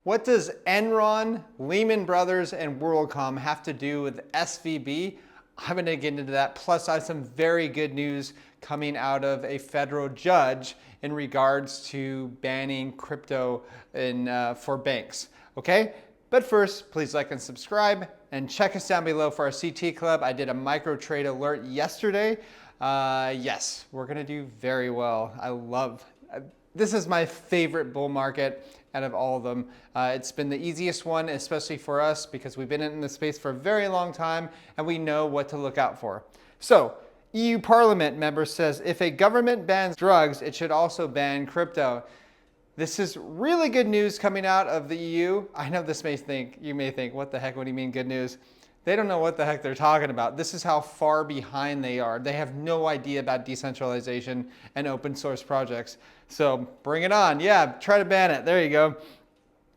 What does Enron, Lehman Brothers, and WorldCom have to do with SVB? I'm going to get into that. Plus, I have some very good news coming out of a federal judge in regards to banning crypto for banks. Okay? But first, please like and subscribe and check us down below for our CT Club. I did a micro trade alert yesterday. Yes, we're going to do very well. This is my favorite bull market out of all of them. It's been the easiest one, especially for us, because we've been in the space for a very long time and we know what to look out for. So, EU Parliament member says if a government bans drugs, it should also ban crypto. This is really good news coming out of the EU. I know you may think, what the heck, what do you mean good news? They don't know what the heck they're talking about. This is how far behind they are. They have no idea about decentralization and open source projects. So bring it on. Yeah, try to ban it. There you go.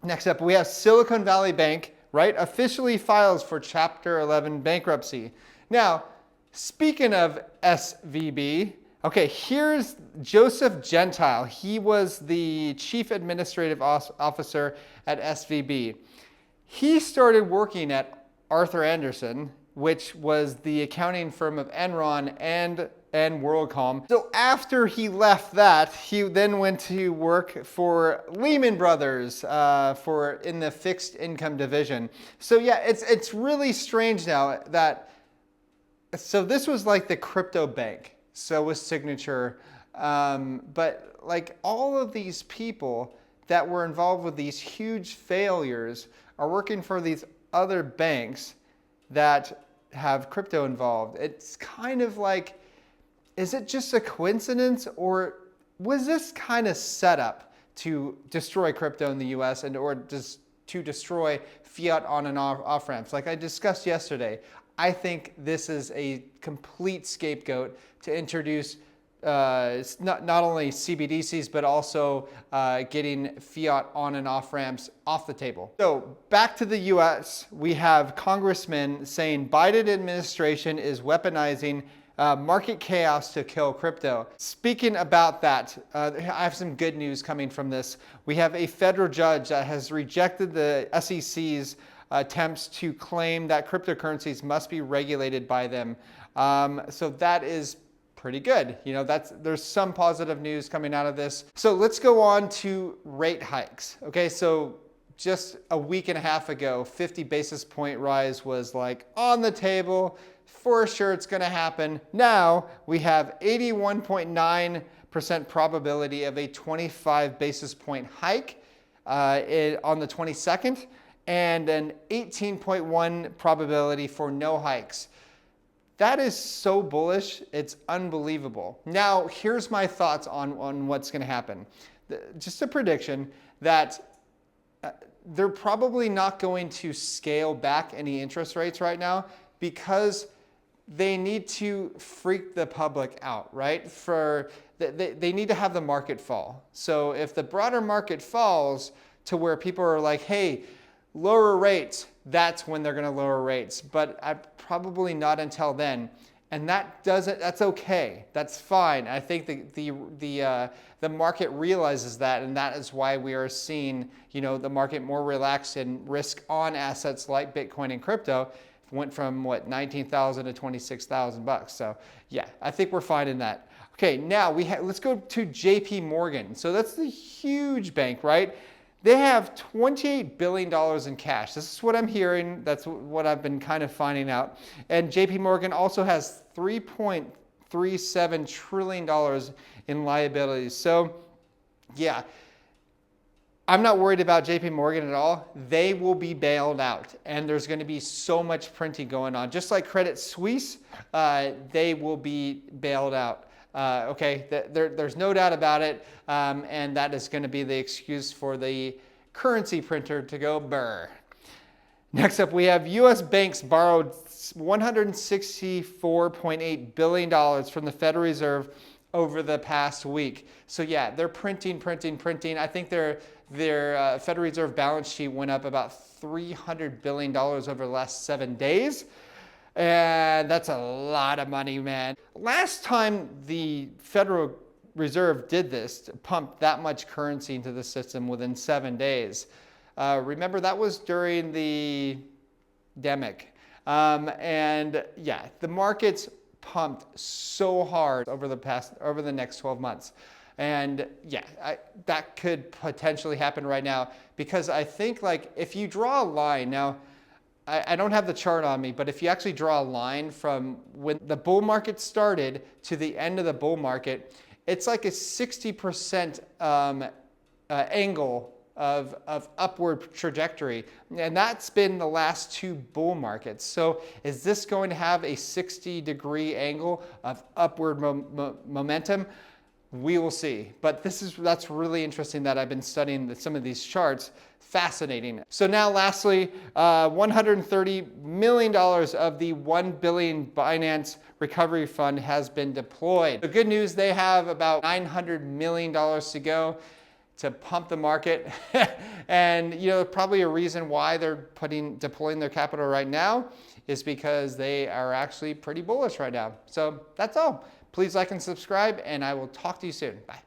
Next up, we have Silicon Valley Bank, right? Officially files for Chapter 11 bankruptcy. Now, speaking of SVB, okay, here's Joseph Gentile. He was the chief administrative officer at SVB. He started working at Arthur Andersen, which was the accounting firm of Enron and WorldCom. So after he left that, he then went to work for Lehman Brothers in the fixed income division. So yeah, it's really strange now that, so this was like the crypto bank. So was Signature. But like all of these people that were involved with these huge failures are working for these other banks that have crypto involved. It's kind of like, is it just a coincidence, or was this kind of set up to destroy crypto in the US or just to destroy fiat on and off ramps? Like I discussed yesterday, I think this is a complete scapegoat to introduce not only CBDCs, but also getting fiat on and off ramps off the table. So back to the US, we have congressmen saying Biden administration is weaponizing market chaos to kill crypto. Speaking about that, I have some good news coming from this. We have a federal judge that has rejected the SEC's attempts to claim that cryptocurrencies must be regulated by them. So that is pretty good. You know, there's some positive news coming out of this. So let's go on to rate hikes. Okay, so just a week and a half ago, 50 basis point rise was like on the table. For sure it's going to happen. Now we have 81.9% probability of a 25 basis point hike on the 22nd, and an 18.1 probability for no hikes. That is so bullish, it's unbelievable. Now, here's my thoughts on what's going to happen. Just a prediction that they're probably not going to scale back any interest rates right now because they need to freak the public out, right? They need to have the market fall. So if the broader market falls to where people are like, hey, lower rates, that's when they're going to lower rates, but probably not until then. And that's okay. That's fine. I think the market realizes that, and that is why we are seeing, you know, the market more relaxed and risk on assets like Bitcoin and crypto went from what, 19,000 to 26,000 bucks. So yeah, I think we're fine in that. Okay, now let's go to JP Morgan. So that's the huge bank, right? They have $28 billion in cash. This is what I'm hearing. That's what I've been kind of finding out. And JP Morgan also has $3.37 trillion in liabilities. So yeah, I'm not worried about JP Morgan at all. They will be bailed out, and there's going to be so much printing going on. Just like Credit Suisse, they will be bailed out. Okay, there's no doubt about it, and that is going to be the excuse for the currency printer to go brr. Next up, we have U.S. banks borrowed $164.8 billion from the Federal Reserve over the past week. So yeah, they're printing. I think their Federal Reserve balance sheet went up about $300 billion over the last 7 days. And that's a lot of money, man. Last time the Federal Reserve did this, to pump that much currency into the system within 7 days, Remember, that was during the demic. And yeah, the market's pumped so hard over the next 12 months. And yeah, that could potentially happen right now, because I think like if you draw a line now, I don't have the chart on me, but if you actually draw a line from when the bull market started to the end of the bull market, it's like a 60% angle of upward trajectory. And that's been the last two bull markets. So is this going to have a 60-degree angle of upward momentum? We will see. But that's really interesting that I've been studying some of these charts. Fascinating. So now lastly, $130 million of the $1 billion Binance Recovery Fund has been deployed. The good news, they have about $900 million to go to pump the market. And probably a reason why they're deploying their capital right now is because they are actually pretty bullish right now. So that's all. Please like and subscribe, and I will talk to you soon. Bye.